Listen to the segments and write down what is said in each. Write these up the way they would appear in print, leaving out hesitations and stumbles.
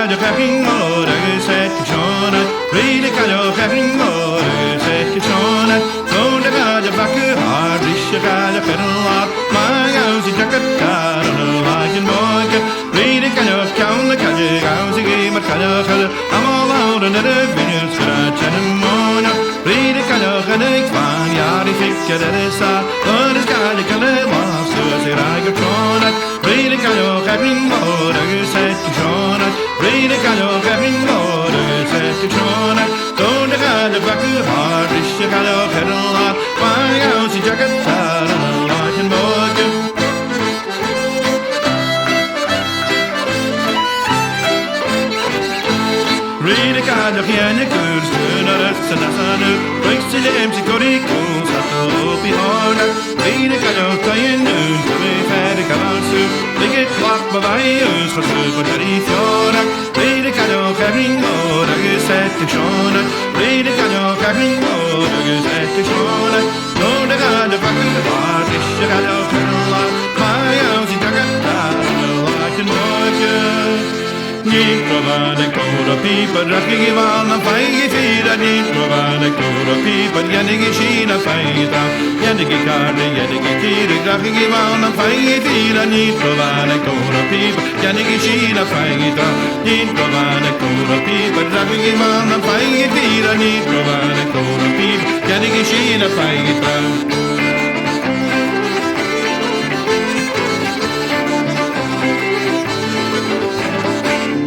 kajo kafin ora set kishona Ride kajo kafin ora set kishona Sonda kajo baku Risha kajo perla Maya usi jakata Lakin boyka Ride kajo kauna kajo Kausi gima kajo kajo I'm all out in the vineyard Scratch and mono Ride kajo kajo Kvan yari fikka deresa Öres kajo kajo Masu siraga trona Ride kajo kafin ora set kishona Ride kajo kafin ora set kishona Sonda kajo baku Risha kajo perla Maya usi jakata Lakin boyka Ride kajo kiene kurstuna Rötsarna sanu Röksilem sikoriko Sato upi horna Ride kajo tajen ut Kami färdig kavansu Ligget klart på vajus För super i fjorda Ride kajo karingo Dagus ettikshona Ride kajo karingo Dagus ettikshona Norde kajo baku Var Risha kajo perla Maja usi takata Lakin boyka Nitrovane kora pipa Raking i valna Fajgi fira Nitrovane kora pipa Jänig i Kina fajta Jänig i karde Jänig i kiri Raking i valna Fajgi fira Nitrovane kora pipa Jänig i Kina fajta Nitrovane kora pipa Raking i valna Fajgi fira Nitrovane kora pipa Jänig i Kina fajta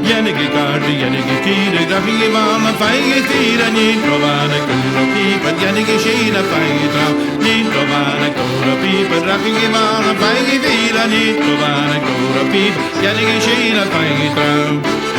Jänig i kardi, jänig i kiri, raking i valna, fajgi fira, nitrovane kora pipa, jänig i Kina fajta, nitrovane kora pipa, raking i valna, fajgi fira, nitrovane kora pipa, jänig i Kina fajta.